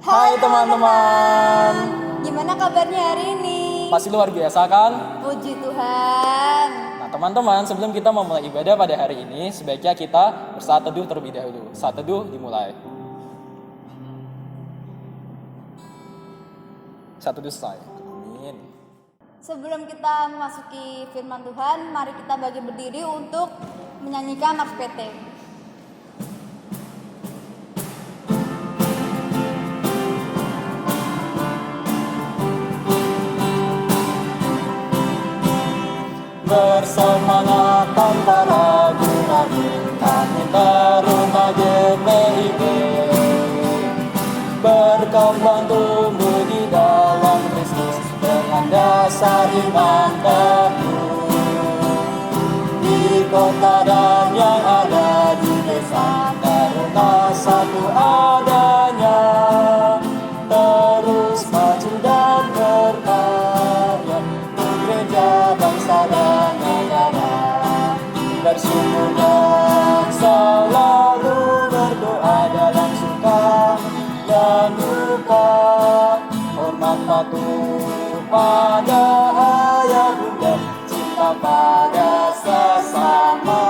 Hai teman-teman. Gimana kabarnya hari ini? Masih luar biasa kan? Puji Tuhan. Nah teman-teman, sebelum kita memulai ibadah pada hari ini, sebaiknya kita bersaat teduh terlebih dahulu. Saat teduh dimulai. Saat teduh selesai. Amin. Sebelum kita memasuki firman Tuhan, mari kita bagi berdiri untuk menyanyikan Mars PT. Bersemangat tanpa ragu-ragu, kami taruna GPIB berkembang tumbuh di dalam Kristus dengan dasar iman teguh. Di kota dan yang ada di desa, taruna satu adanya, terus maju dan berkarya di gereja bangsa dan negara. Bersyukur dan selalu berdoa dalam suka dan duka, hormat patuh pada ayah bunda, cinta pada sesama.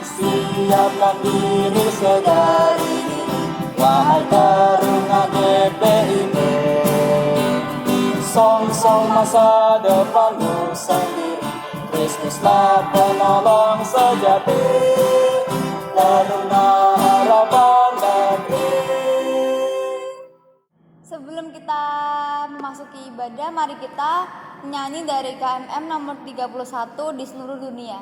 Siapkan diri sedari dini, wahai taruna GPIB. Song-song masa depanmu sendiri, Kristuslah penolong sejati, taruna harapan negeri. Sebelum kita memasuki ibadah, mari kita menyanyi dari KMM nomor 31 di seluruh dunia.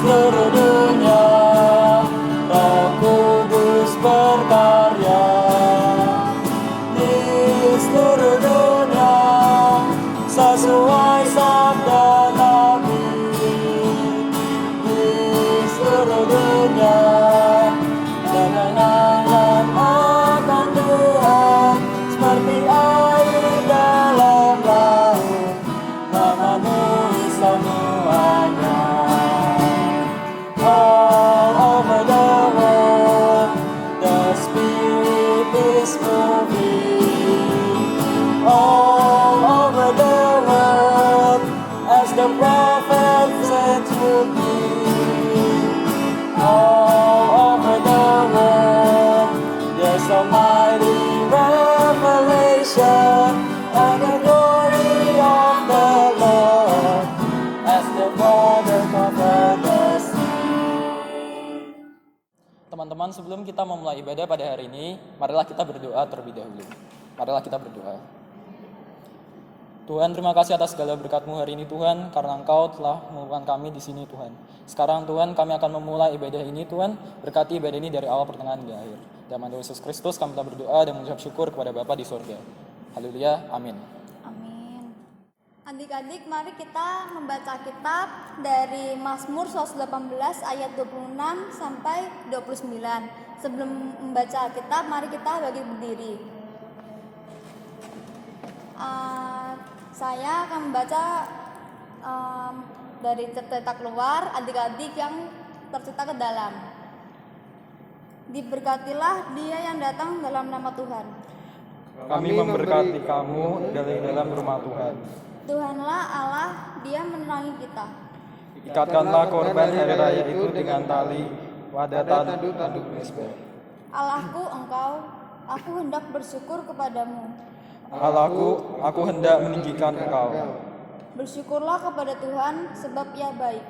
Seluruh dunia, Roh Kudus berkarya. Di seluruh dunia, sesuai sabda Nabi. Di seluruh dunia, kemenangan akan Tuhan, seperti air dalam laut, memenuhi semuanya. All over the world, the Spirit is moving. All over the world, as the prophet said would be. All over the world, there's a mighty revelation and the glory of the Lord, as the water covered the sea. Teman-teman, sebelum kita memulai ibadah pada hari ini, marilah kita berdoa terlebih dahulu. Marilah kita berdoa. Tuhan, terima kasih atas segala berkat-Mu hari ini Tuhan, karena Engkau telah mengumpulkan kami di sini Tuhan. Sekarang Tuhan, kami akan memulai ibadah ini Tuhan, berkati ibadah ini dari awal pertengahan hingga akhir. Dalam nama Yesus Kristus kami telah berdoa dan mengucap syukur kepada Bapa di surga. Haleluya, amin. Amin. Adik-adik, mari kita membaca kitab dari Mazmur 118 ayat 26 sampai 29. Sebelum membaca kitab, mari kita bagi berdiri. Saya akan membaca dari cetak keluar, adik-adik yang tercetak ke dalam. Diberkatilah dia yang datang dalam nama Tuhan. Kami memberkati kamu dari dalam rumah Tuhan. Tuhanlah Allah, dia menerangi kita. Ikatkanlah korban hari raya itu dengan tali pada tanduk mezbah. Allahku engkau, aku hendak bersyukur kepadamu. Allahku, aku hendak meninggikan Engkau. Bersyukurlah kepada Tuhan sebab ia baik.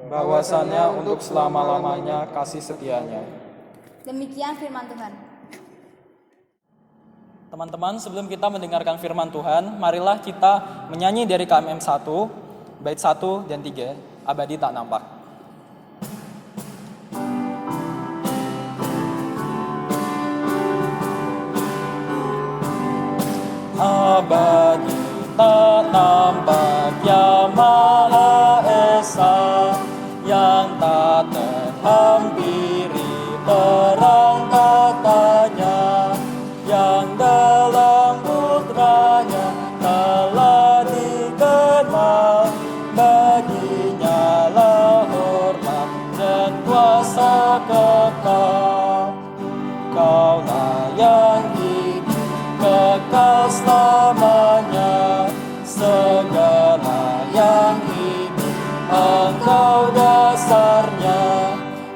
Bahwasannya untuk selama-lamanya kasih setianya. Demikian firman Tuhan. Teman-teman, sebelum kita mendengarkan firman Tuhan, marilah kita menyanyi dari KMM 1, bait 1 dan 3, abadi tak nampak. Abadi tak nampak yang Maha Esa, yang tak terhampiri yang dalam putranya telah dikenal. Baginya lah hormat dan kuasa kekal. Kaulah yang hidup kekal selamanya, segala yang hidup Engkau dasarnya.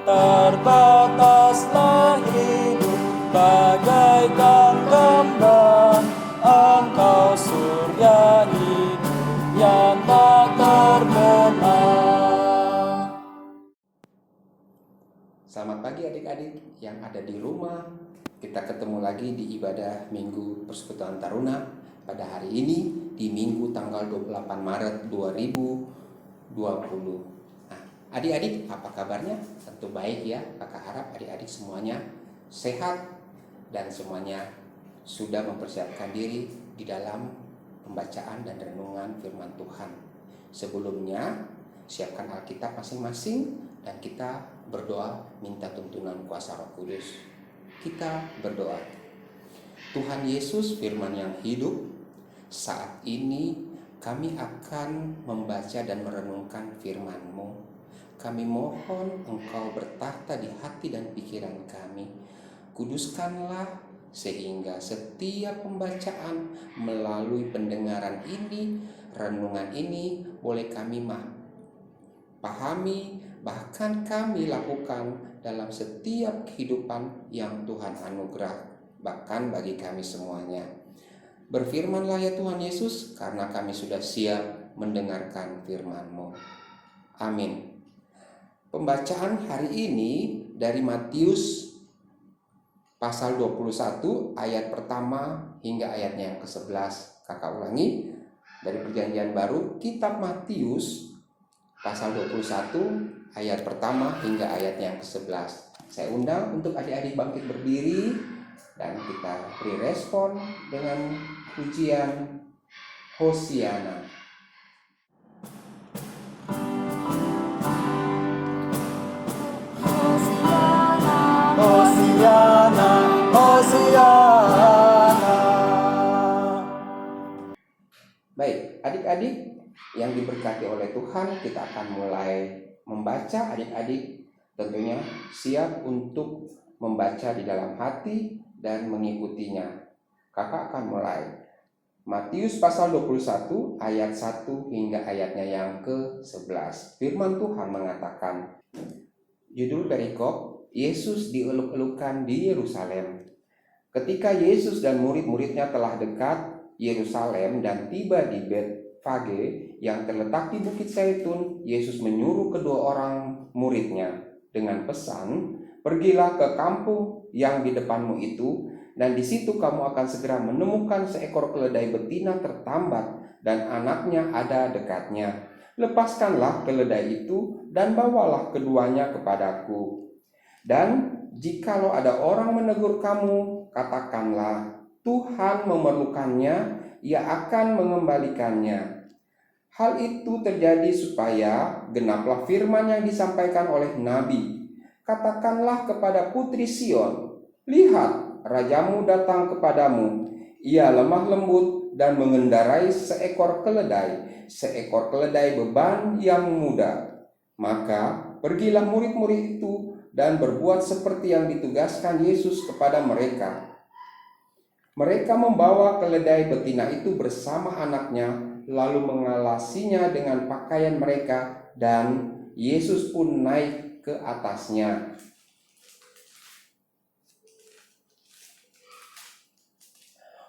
Terbataslah hidup bagaikan kembang, Engkau surga hidup yang tak terbenam. Selamat pagi adik-adik yang ada di rumah. Kita ketemu lagi di ibadah Minggu Persekutuan Taruna pada hari ini di Minggu tanggal 28 Maret 2020. Nah, adik-adik apa kabarnya? Tentu baik ya. Kakak harap adik-adik semuanya sehat dan semuanya sudah mempersiapkan diri di dalam pembacaan dan renungan firman Tuhan. Sebelumnya, siapkan Alkitab masing-masing dan kita berdoa minta tuntunan kuasa Roh Kudus. Kita berdoa. Tuhan Yesus, firman yang hidup, saat ini kami akan membaca dan merenungkan firman-Mu. Kami mohon Engkau bertahta di hati dan pikiran kami. Kuduskanlah sehingga setiap pembacaan melalui pendengaran ini, renungan ini boleh kami pahami, bahkan kami lakukan dalam setiap kehidupan yang Tuhan anugerah, bahkan bagi kami semuanya. Berfirmanlah ya Tuhan Yesus, karena kami sudah siap mendengarkan firman-Mu. Amin. Pembacaan hari ini dari Matius pasal 21 ayat pertama hingga ayatnya yang ke-11. Kakak ulangi, dari Perjanjian Baru, kitab Matius pasal 21 ayat pertama hingga ayatnya yang ke-11. Saya undang untuk adik-adik bangkit berdiri dan kita beri respon dengan pujian Hosiana. Hosiana, Hosiana. Baik, adik-adik yang diberkati oleh Tuhan, kita akan mulai membaca. Adik-adik tentunya siap untuk membaca di dalam hati dan mengikutinya. Kakak akan mulai. Matius pasal 21 ayat 1 hingga ayatnya yang ke-11. Firman Tuhan mengatakan, judul perikop, Yesus dieluk-elukan di Yerusalem. Ketika Yesus dan murid-muridnya telah dekat Yerusalem dan tiba di Betfage yang terletak di Bukit Zaitun, Yesus menyuruh kedua orang muridnya dengan pesan, pergilah ke kampung yang di depanmu itu, dan di situ kamu akan segera menemukan seekor keledai betina tertambat dan anaknya ada dekatnya. Lepaskanlah keledai itu dan bawalah keduanya kepadaku. Dan jikalau ada orang menegur kamu, katakanlah, Tuhan memerlukannya, ia akan mengembalikannya. Hal itu terjadi supaya genaplah firman yang disampaikan oleh Nabi. Katakanlah kepada putri Sion, lihat, rajamu datang kepadamu. Ia lemah lembut dan mengendarai seekor keledai beban yang muda. Maka pergilah murid-murid itu dan berbuat seperti yang ditugaskan Yesus kepada mereka. Mereka membawa keledai betina itu bersama anaknya, lalu mengalasinya dengan pakaian mereka, dan Yesus pun naik ke atasnya.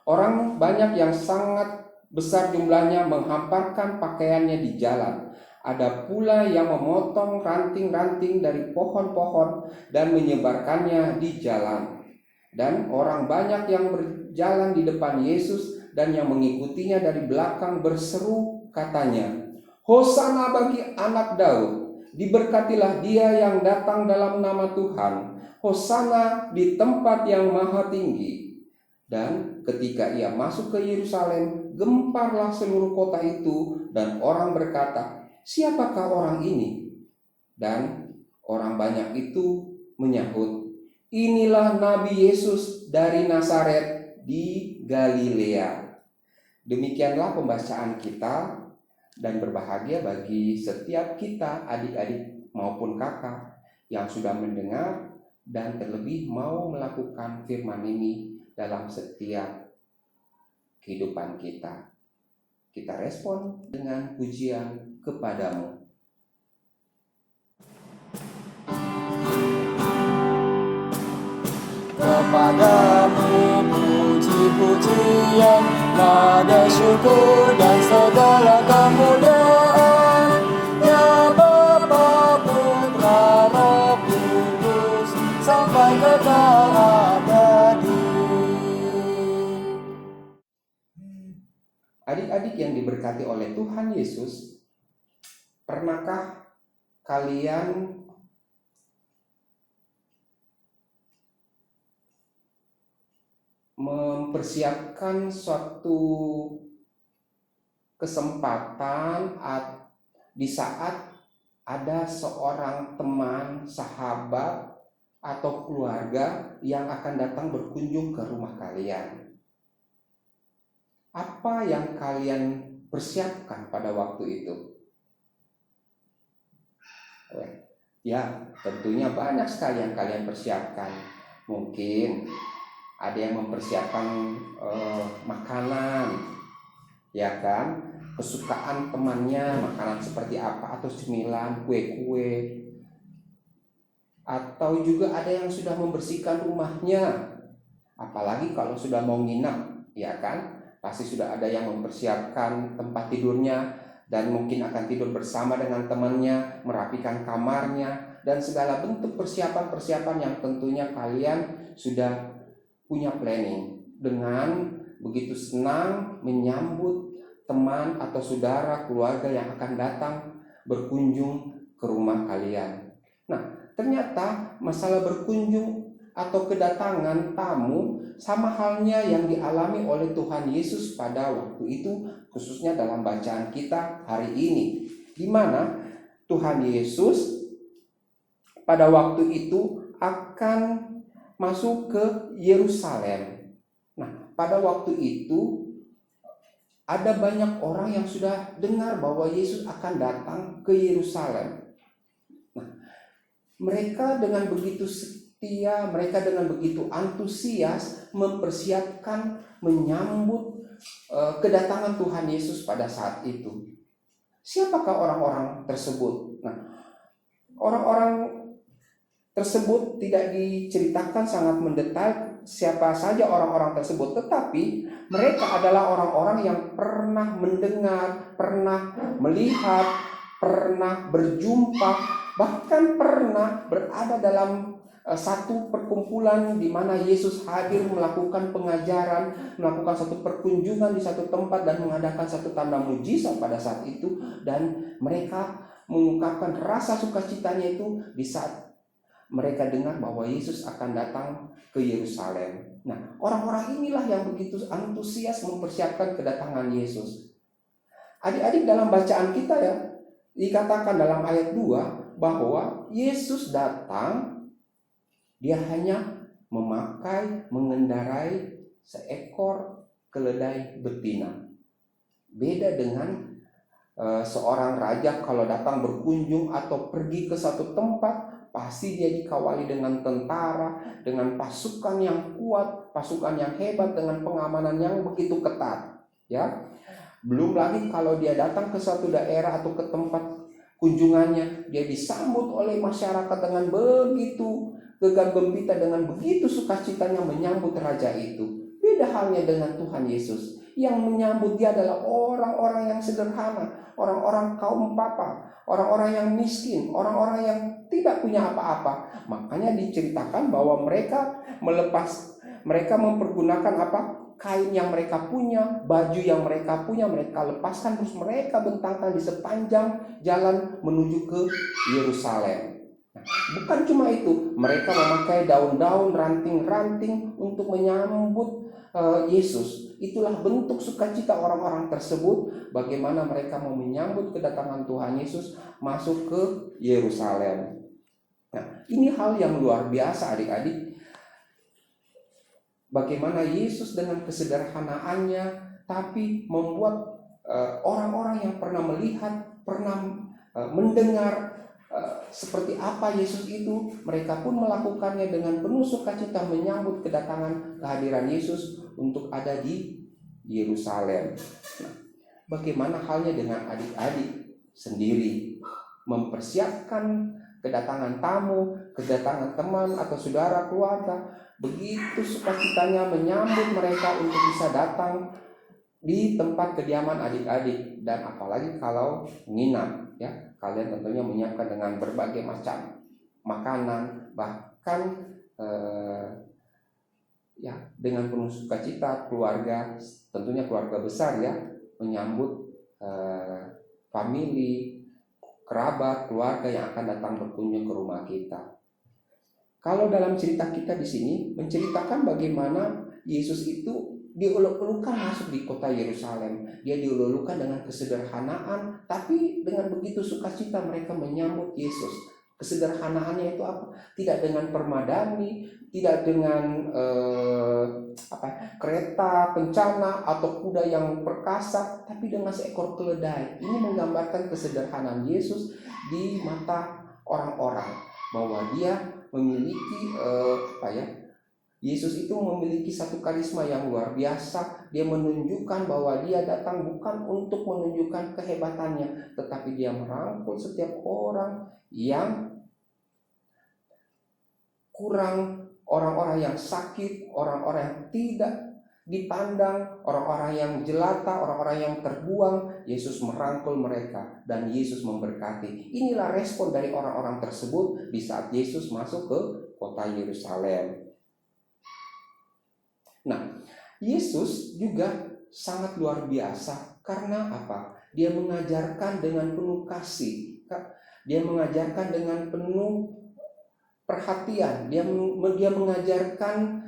Orang banyak yang sangat besar jumlahnya menghamparkan pakaiannya di jalan. Ada pula yang memotong ranting-ranting dari pohon-pohon dan menyebarkannya di jalan. Dan orang banyak yang berjalan di depan Yesus dan yang mengikutinya dari belakang berseru, katanya, Hosana bagi anak Daud, diberkatilah dia yang datang dalam nama Tuhan, Hosana di tempat yang maha tinggi. Dan ketika ia masuk ke Yerusalem, gemparlah seluruh kota itu, dan orang berkata, siapakah orang ini? Dan orang banyak itu menyahut, inilah Nabi Yesus dari Nazaret di Galilea. Demikianlah pembacaan kita, dan berbahagia bagi setiap kita, adik-adik maupun kakak, yang sudah mendengar dan terlebih mau melakukan firman ini dalam setiap kehidupan kita. Kita respon dengan pujian kepadamu. Kepadamu puji-pujian, nada syukur dan segala kemuliaan, ya Bapa, Putra, Roh Kudus, sampai kekal abadi. Adik-adik yang diberkati oleh Tuhan Yesus, pernahkah kalian mempersiapkan suatu kesempatan di saat ada seorang teman, sahabat, atau keluarga yang akan datang berkunjung ke rumah kalian? Apa yang kalian persiapkan pada waktu itu? Ya, tentunya banyak sekali yang kalian persiapkan. Mungkin ada yang mempersiapkan makanan, ya kan, kesukaan temannya, makanan seperti apa, atau cemilan, kue-kue, atau juga ada yang sudah membersihkan rumahnya. Apalagi kalau sudah mau nginap, ya kan, pasti sudah ada yang mempersiapkan tempat tidurnya, dan mungkin akan tidur bersama dengan temannya, merapikan kamarnya, dan segala bentuk persiapan-persiapan yang tentunya kalian sudah punya planning. Dengan begitu senang menyambut teman atau saudara, keluarga yang akan datang berkunjung ke rumah kalian. Nah, ternyata masalah berkunjung atau kedatangan tamu sama halnya yang dialami oleh Tuhan Yesus pada waktu itu, khususnya dalam bacaan kita hari ini, di mana Tuhan Yesus pada waktu itu akan masuk ke Yerusalem. Nah, pada waktu itu ada banyak orang yang sudah dengar bahwa Yesus akan datang ke Yerusalem. Nah, mereka dengan begitu setia, mereka dengan begitu antusias mempersiapkan menyambut kedatangan Tuhan Yesus pada saat itu. Siapakah orang-orang tersebut? Nah, orang-orang tersebut tidak diceritakan sangat mendetail siapa saja orang-orang tersebut, tetapi mereka adalah orang-orang yang pernah mendengar, pernah melihat, pernah berjumpa, bahkan pernah berada dalam satu perkumpulan di mana Yesus hadir melakukan pengajaran, melakukan satu perkunjungan di satu tempat dan mengadakan satu tanda mujizat pada saat itu, dan mereka mengungkapkan rasa sukacitanya itu di saat mereka dengar bahwa Yesus akan datang ke Yerusalem. Nah, orang-orang inilah yang begitu antusias mempersiapkan kedatangan Yesus. Adik-adik, dalam bacaan kita ya, dikatakan dalam ayat 2 bahwa Yesus datang, dia hanya mengendarai seekor keledai betina. Beda dengan seorang raja kalau datang berkunjung atau pergi ke satu tempat, pasti dia dikawali dengan tentara, dengan pasukan yang kuat, pasukan yang hebat, dengan pengamanan yang begitu ketat, ya. Belum lagi kalau dia datang ke suatu daerah atau ke tempat kunjungannya, dia disambut oleh masyarakat dengan begitu gegap gempita, dengan begitu sukacitanya menyambut raja itu. Beda halnya dengan Tuhan Yesus. Yang menyambut dia adalah orang-orang yang sederhana, orang-orang kaum papa, orang-orang yang miskin, orang-orang yang tidak punya apa-apa. Makanya diceritakan bahwa mereka mempergunakan apa? Kain yang mereka punya, baju yang mereka punya, mereka lepaskan, terus mereka bentangkan di sepanjang jalan menuju ke Yerusalem. Nah, bukan cuma itu, mereka memakai daun-daun, ranting-ranting untuk menyambut Yesus. Itulah bentuk sukacita orang-orang tersebut, bagaimana mereka mau menyambut kedatangan Tuhan Yesus masuk ke Yerusalem. Nah, ini hal yang luar biasa adik-adik. bagaimana Yesus dengan kesederhanaannya tapi membuat orang-orang yang pernah melihat, pernah mendengar seperti apa Yesus itu, mereka pun melakukannya dengan penuh sukacita menyambut kedatangan kehadiran Yesus untuk ada di Yerusalem. Nah, bagaimana halnya dengan adik-adik sendiri mempersiapkan kedatangan tamu, kedatangan teman atau saudara keluarga, begitu sukacitanya menyambut mereka untuk bisa datang di tempat kediaman adik-adik, dan apalagi kalau nginap ya, kalian tentunya menyiapkan dengan berbagai macam makanan, bahkan ya dengan penuh sukacita keluarga, tentunya keluarga besar ya, menyambut famili, kerabat, keluarga yang akan datang berkunjung ke rumah kita. Kalau dalam cerita kita di sini menceritakan bagaimana Yesus itu diuluk-ulukan masuk di kota Yerusalem. Dia diuluk-ulukan dengan kesederhanaan, tapi dengan begitu sukacita mereka menyambut Yesus. Kesederhanaannya itu apa? Tidak dengan permadani, tidak dengan kereta kencana atau kuda yang perkasa, tapi dengan seekor keledai. Ini menggambarkan kesederhanaan Yesus di mata orang-orang, bahwa dia memiliki Yesus itu memiliki satu karisma yang luar biasa. Dia menunjukkan bahwa dia datang bukan untuk menunjukkan kehebatannya, tetapi dia merangkul setiap orang yang kurang, orang-orang yang sakit, orang-orang yang tidak dipandang, orang-orang yang jelata, orang-orang yang terbuang. Yesus merangkul mereka dan Yesus memberkati. Inilah respon dari orang-orang tersebut di saat Yesus masuk ke kota Yerusalem. Nah, Yesus juga sangat luar biasa. Karena apa? Dia mengajarkan dengan penuh kasih. Dia mengajarkan dengan penuh perhatian. Dia mengajarkan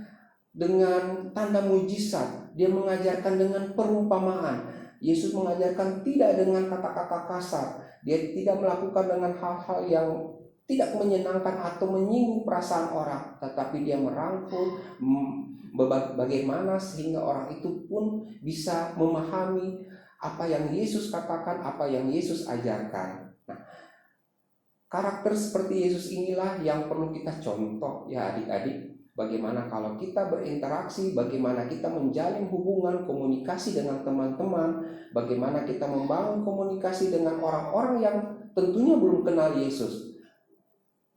dengan tanda mujizat. Dia mengajarkan dengan perumpamaan. Yesus mengajarkan tidak dengan kata-kata kasar. Dia tidak melakukan dengan hal-hal yang tidak menyenangkan atau menyinggung perasaan orang, tetapi dia merangkul bagaimana sehingga orang itu pun bisa memahami apa yang Yesus katakan, apa yang Yesus ajarkan. Nah, karakter seperti Yesus inilah yang perlu kita contoh ya adik-adik. Bagaimana kalau kita berinteraksi, bagaimana kita menjalin hubungan komunikasi dengan teman-teman, bagaimana kita membangun komunikasi dengan orang-orang yang tentunya belum kenal Yesus.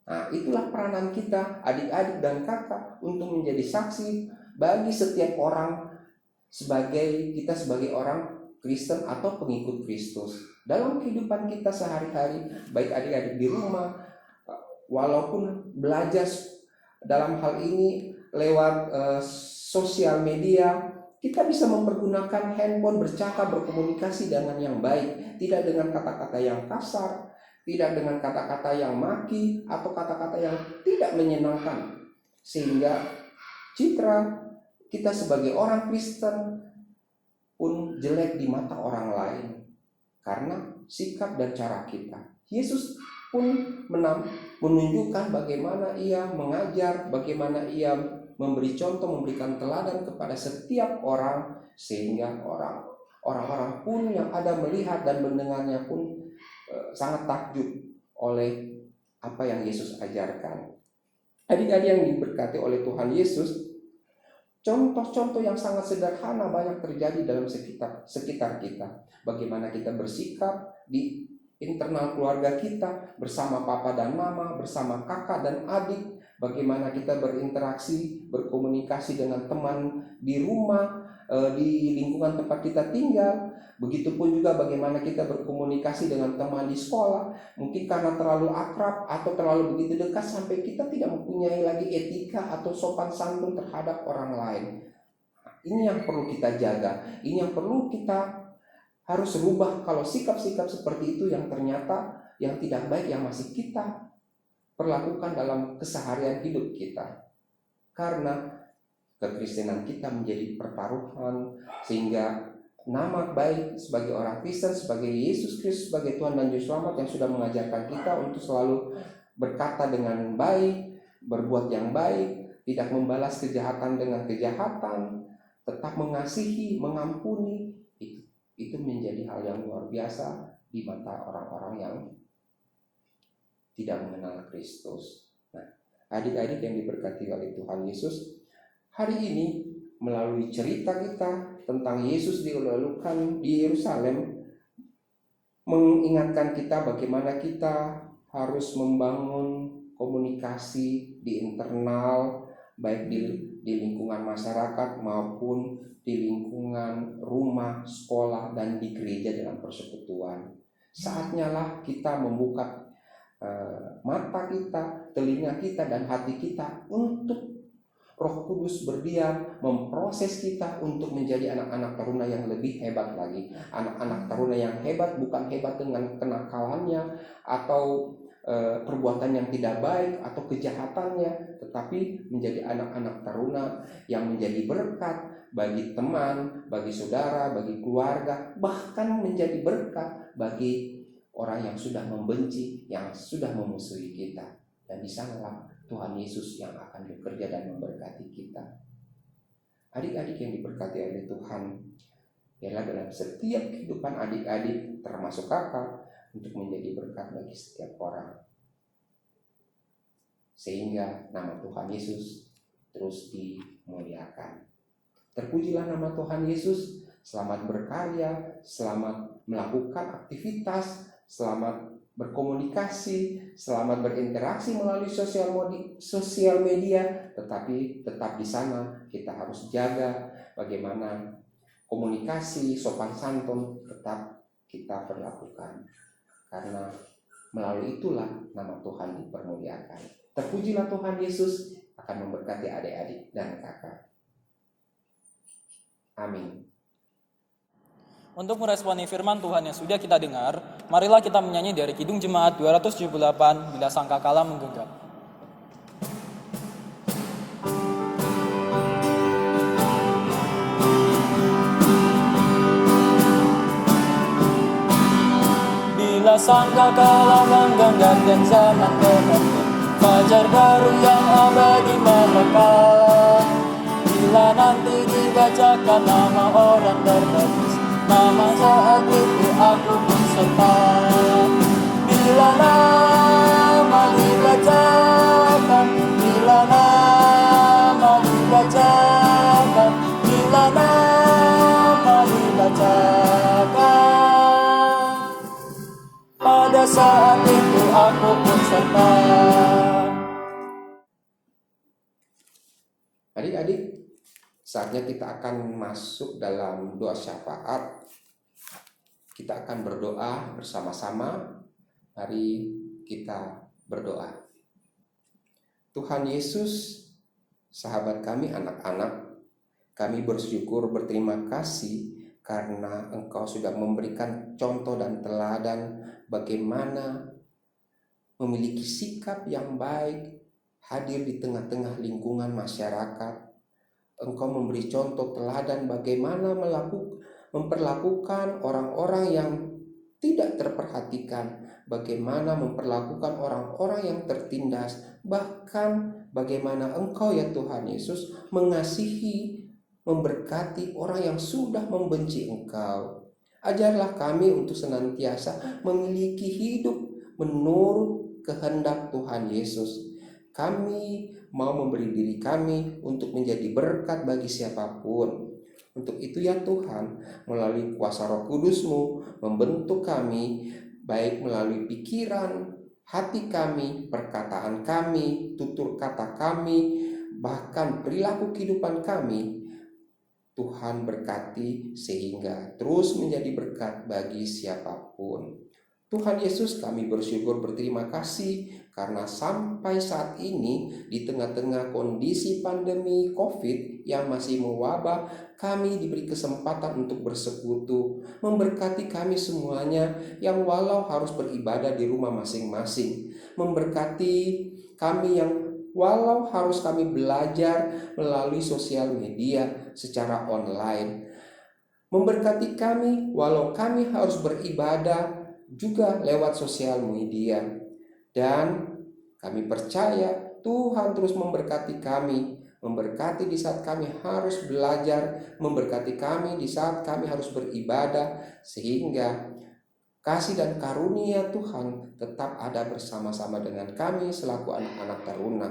Nah, itulah peranan kita adik-adik dan kakak untuk menjadi saksi bagi setiap orang sebagai orang Kristen atau pengikut Kristus. Dalam kehidupan kita sehari-hari, baik adik-adik di rumah, walaupun belajar dalam hal ini lewat sosial media, kita bisa mempergunakan handphone bercakap, berkomunikasi dengan yang baik, tidak dengan kata-kata yang kasar, tidak dengan kata-kata yang maki atau kata-kata yang tidak menyenangkan, sehingga citra kita sebagai orang Kristen pun jelek di mata orang lain karena sikap dan cara kita. Yesus pun menunjukkan bagaimana ia mengajar, bagaimana ia memberi contoh, memberikan teladan kepada setiap orang, sehingga orang-orang pun yang ada melihat dan mendengarnya pun sangat takjub oleh apa yang Yesus ajarkan. Adik-adik yang diberkati oleh Tuhan Yesus, contoh-contoh yang sangat sederhana banyak terjadi dalam sekitar kita. Bagaimana kita bersikap di internal keluarga kita, bersama papa dan mama, bersama kakak dan adik. Bagaimana kita berinteraksi, berkomunikasi dengan teman di rumah, di lingkungan tempat kita tinggal. Begitupun juga bagaimana kita berkomunikasi dengan teman di sekolah. Mungkin karena terlalu akrab atau terlalu begitu dekat sampai kita tidak mempunyai lagi etika atau sopan santun terhadap orang lain. Ini yang perlu kita jaga. Ini yang perlu kita harus rubah kalau sikap-sikap seperti itu yang ternyata yang tidak baik yang masih kita perlakukan dalam keseharian hidup kita. Karena kekristenan kita menjadi pertaruhan, sehingga nama baik sebagai orang Kristen, sebagai Yesus Kristus sebagai Tuhan dan Juru Selamat yang sudah mengajarkan kita untuk selalu berkata dengan baik, berbuat yang baik, tidak membalas kejahatan dengan kejahatan, tetap mengasihi, mengampuni. Itu menjadi hal yang luar biasa di mata orang-orang yang tidak mengenal Kristus. Nah, adik-adik yang diberkati oleh Tuhan Yesus, hari ini melalui cerita kita tentang Yesus dilulukan di Yerusalem, mengingatkan kita bagaimana kita harus membangun komunikasi di internal, baik di lingkungan masyarakat maupun di lingkungan rumah, sekolah, dan di gereja dalam persekutuan. Saatnya lah kita membuka mata kita, telinga kita, dan hati kita untuk Roh Kudus berdiam, memproses kita untuk menjadi anak-anak taruna yang lebih hebat lagi. Anak-anak taruna yang hebat bukan hebat dengan kenakalannya atau perbuatan yang tidak baik atau kejahatannya, tetapi menjadi anak-anak taruna yang menjadi berkat bagi teman, bagi saudara, bagi keluarga, bahkan menjadi berkat bagi orang yang sudah membenci, yang sudah memusuhi kita. Dan di sanalah Tuhan Yesus yang akan bekerja dan memberkati kita. Adik-adik yang diberkati oleh Tuhan, ialah dalam setiap kehidupan adik-adik, termasuk kakak, untuk menjadi berkat bagi setiap orang. Sehingga nama Tuhan Yesus terus dimuliakan. Terpujilah nama Tuhan Yesus, selamat berkarya, selamat melakukan aktivitas, selamat berkomunikasi, selamat berinteraksi melalui sosial media, tetapi tetap di sana kita harus jaga bagaimana komunikasi, sopan santun tetap kita perlakukan, karena melalui itulah nama Tuhan dipermuliakan. Terpujilah Tuhan Yesus, akan memberkati adik-adik dan kakak. Amin. Untuk meresponi firman Tuhan yang sudah kita dengar, marilah kita menyanyi dari Kidung Jemaat 278, Bila Sangkakala Menggenggam. Bila sangkakala menggenggam dan zaman berganti, fajar baru yang abadi melekat. Bila nanti dibacakan nama orang terbaik, nama saat itu aku pun serta. Bila nama dibacakan, bila nama dibacakan, bila nama dibacakan, pada saat itu aku pun serta. Adik-adik, saatnya kita akan masuk dalam doa syafaat. Kita akan berdoa bersama-sama. Mari kita berdoa. Tuhan Yesus, sahabat kami anak-anak, kami bersyukur, berterima kasih karena Engkau sudah memberikan contoh dan teladan bagaimana memiliki sikap yang baik, hadir di tengah-tengah lingkungan masyarakat. Engkau memberi contoh teladan bagaimana memperlakukan orang-orang yang tidak terperhatikan, bagaimana memperlakukan orang-orang yang tertindas, bahkan bagaimana Engkau ya Tuhan Yesus mengasihi, memberkati orang yang sudah membenci Engkau. Ajarlah kami untuk senantiasa memiliki hidup menurut kehendak Tuhan Yesus. Kami mau memberi diri kami untuk menjadi berkat bagi siapapun. Untuk itu ya Tuhan, melalui kuasa Roh Kudus-Mu, membentuk kami, baik melalui pikiran, hati kami, perkataan kami, tutur kata kami, bahkan perilaku kehidupan kami. Tuhan berkati sehingga terus menjadi berkat bagi siapapun. Tuhan Yesus, kami bersyukur, berterima kasih karena sampai saat ini di tengah-tengah kondisi pandemi COVID yang masih mewabah, kami diberi kesempatan untuk bersekutu, memberkati kami semuanya yang walau harus beribadah di rumah masing-masing, memberkati kami yang walau harus kami belajar melalui sosial media secara online, memberkati kami walau kami harus beribadah juga lewat sosial media. Dan kami percaya Tuhan terus memberkati kami memberkati di saat kami harus belajar, memberkati kami di saat kami harus beribadah, sehingga kasih dan karunia Tuhan tetap ada bersama-sama dengan kami selaku anak-anak teruna.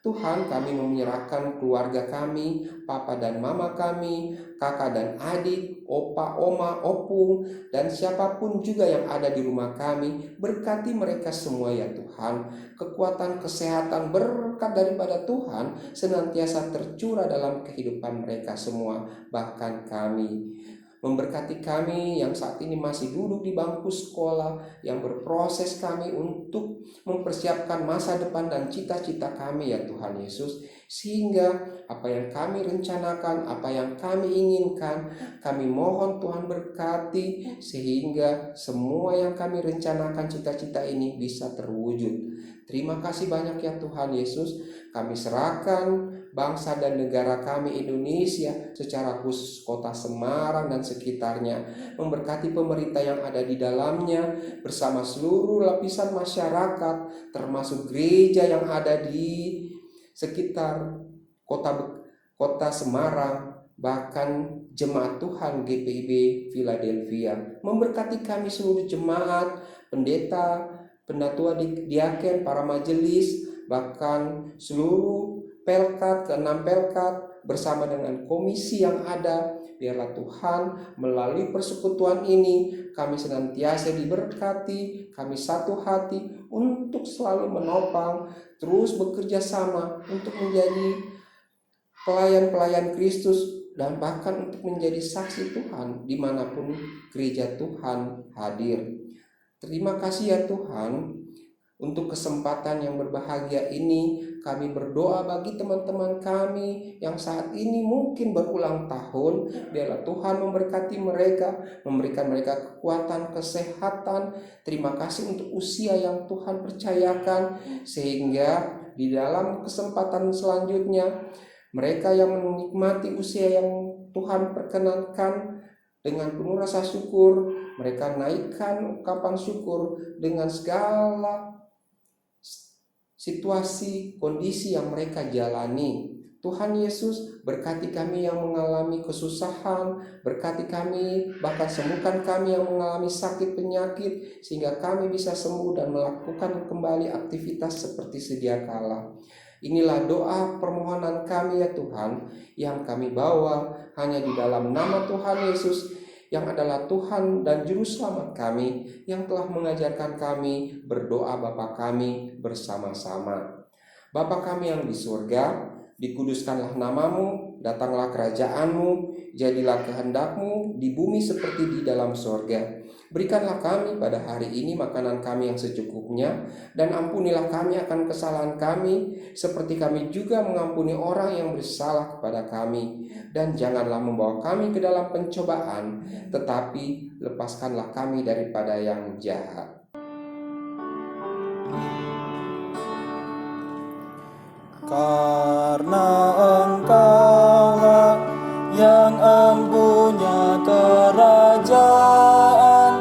Tuhan, kami menyerahkan keluarga kami, papa dan mama kami, kakak dan adik, opa, oma, opung, dan siapapun juga yang ada di rumah kami. Berkati mereka semua ya Tuhan. Kekuatan, kesehatan, berkat daripada Tuhan senantiasa tercurah dalam kehidupan mereka semua, bahkan kami. Memberkati kami yang saat ini masih duduk di bangku sekolah, yang berproses kami untuk mempersiapkan masa depan dan cita-cita kami ya Tuhan Yesus, sehingga apa yang kami rencanakan, apa yang kami inginkan, kami mohon Tuhan berkati, sehingga semua yang kami rencanakan cita-cita ini bisa terwujud. Terima kasih banyak ya Tuhan Yesus. Kami serahkan bangsa dan negara kami Indonesia, secara khusus kota Semarang dan sekitarnya, memberkati pemerintah yang ada di dalamnya bersama seluruh lapisan masyarakat, termasuk gereja yang ada di sekitar kota Semarang, bahkan jemaat Tuhan GPIB Philadelphia. Memberkati kami seluruh jemaat, pendeta, pendatua diaken, para majelis, bahkan seluruh pelkat, ke-6 pelkat bersama dengan komisi yang ada. Biarlah Tuhan melalui persekutuan ini kami senantiasa diberkati, kami satu hati untuk selalu menopang, terus bekerja sama untuk menjadi pelayan-pelayan Kristus, dan bahkan untuk menjadi saksi Tuhan dimanapun gereja Tuhan hadir. Terima kasih ya Tuhan untuk kesempatan yang berbahagia ini. Kami berdoa bagi teman-teman kami yang saat ini mungkin berulang tahun. Biarlah Tuhan memberkati mereka, memberikan mereka kekuatan, kesehatan. Terima kasih untuk usia yang Tuhan percayakan, sehingga di dalam kesempatan selanjutnya mereka yang menikmati usia yang Tuhan perkenankan dengan penuh rasa syukur, mereka naikkan ungkapan syukur dengan segala situasi, kondisi yang mereka jalani. Tuhan Yesus, berkati kami yang mengalami kesusahan, berkati kami, bahkan sembuhkan kami yang mengalami sakit penyakit, sehingga kami bisa sembuh dan melakukan kembali aktivitas seperti sedia kala. Inilah doa permohonan kami ya Tuhan, yang kami bawa hanya di dalam nama Tuhan Yesus, yang adalah Tuhan dan Juru Selamat kami, yang telah mengajarkan kami berdoa Bapa kami bersama-sama. Bapa kami yang di surga, dikuduskanlah namamu, datanglah kerajaanmu, jadilah kehendakmu di bumi seperti di dalam surga. Berikanlah kami pada hari ini makanan kami yang secukupnya, dan ampunilah kami akan kesalahan kami, seperti kami juga mengampuni orang yang bersalah kepada kami. Dan janganlah membawa kami ke dalam pencobaan, tetapi lepaskanlah kami daripada yang jahat. Karena Engkaulah yang empunya kerajaan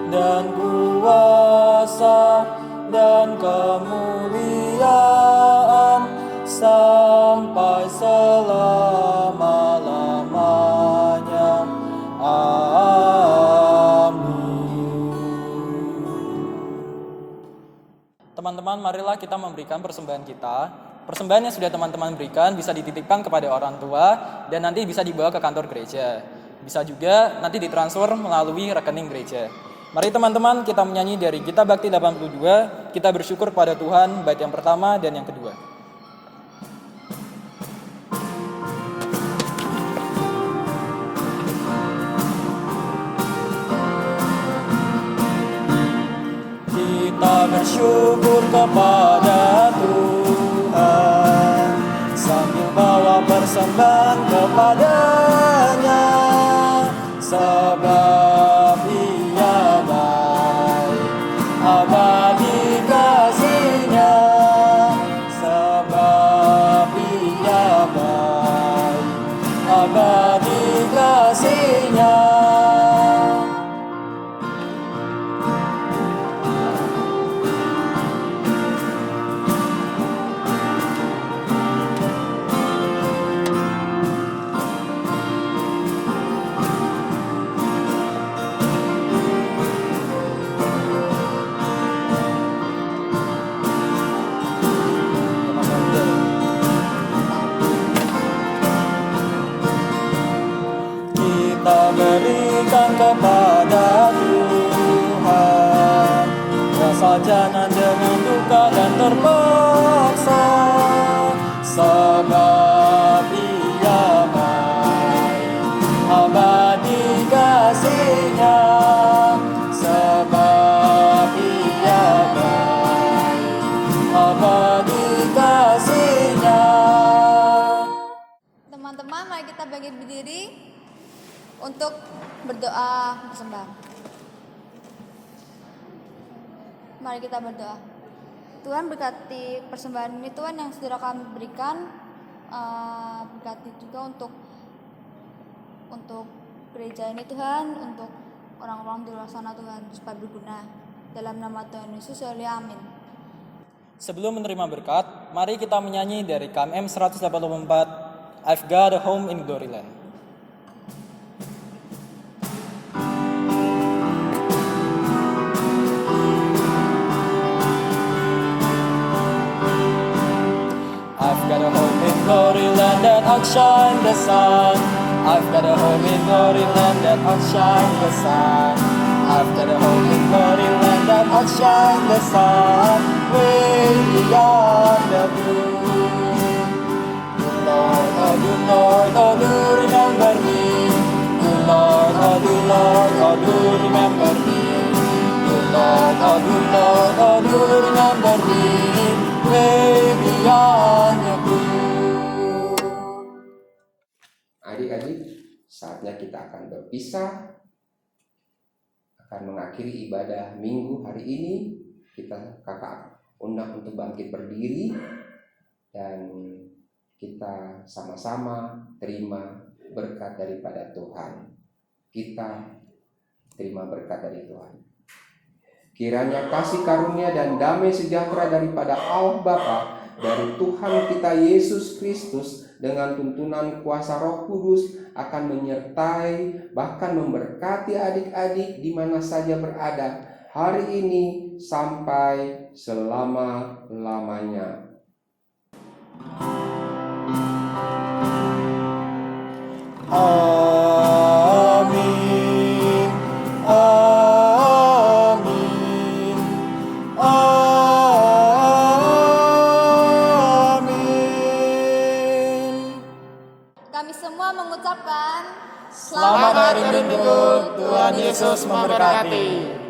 dan kuasa dan kemuliaan sampai selama-lamanya. Amin. Teman-teman, marilah kita memberikan persembahan kita. Persembahan yang sudah teman-teman berikan bisa dititipkan kepada orang tua dan nanti bisa dibawa ke kantor gereja. Bisa juga nanti ditransfer melalui rekening gereja. Mari teman-teman kita menyanyi dari Gita Bakti 82, kita bersyukur pada Tuhan, bait yang pertama dan yang kedua. Kita bersyukur kepada Tuhan sambil bawa persembahan kepadanya, sebab Ia baik, abadi kasih-Nya, sebab Ia baik, abadi kasih-Nya. berikan kepada Tuhan. Rasa jangan dengan duka dan terpaksa, sebab Ia baik, abadi kasih-Nya, sebab Ia baik, abadi kasih-Nya. Teman-teman, mari kita bangkit berdiri untuk berdoa bersembah. Mari kita berdoa. Tuhan, berkati persembahan ini Tuhan yang sudah kami berikan, berkati juga untuk gereja ini Tuhan, untuk orang-orang di luar sana Tuhan, supaya berguna. Dalam nama Tuhan Yesus, amin. Sebelum menerima berkat, mari kita menyanyi dari KMM 184, I've Got a Home in Gloryland. I've got a home in Gloryland that outshine the sun. I've got a home in Gloryland that outshine the sun. I've got a home in Gloryland that outshine the sun. Way beyond the blue. Lord, oh do Lord, oh do remember me. Do Lord, oh do Lord, oh do remember me. Do Lord, oh do Lord, oh do remember me. Way beyond the blue. Adik-adik, saatnya kita akan berpisah, akan mengakhiri ibadah minggu hari ini. Kakak undang untuk bangkit berdiri dan kita sama-sama terima berkat daripada Tuhan. Kita terima berkat dari Tuhan. Kiranya kasih karunia dan damai sejahtera daripada Allah Bapa, dari Tuhan kita Yesus Kristus, dengan tuntunan kuasa Roh Kudus akan menyertai bahkan memberkati adik-adik di mana saja berada hari ini sampai selama-lamanya. Amin. Amin. Amin. Kami semua mengucapkan Selamat hari Minggu, Tuhan Yesus memberkati.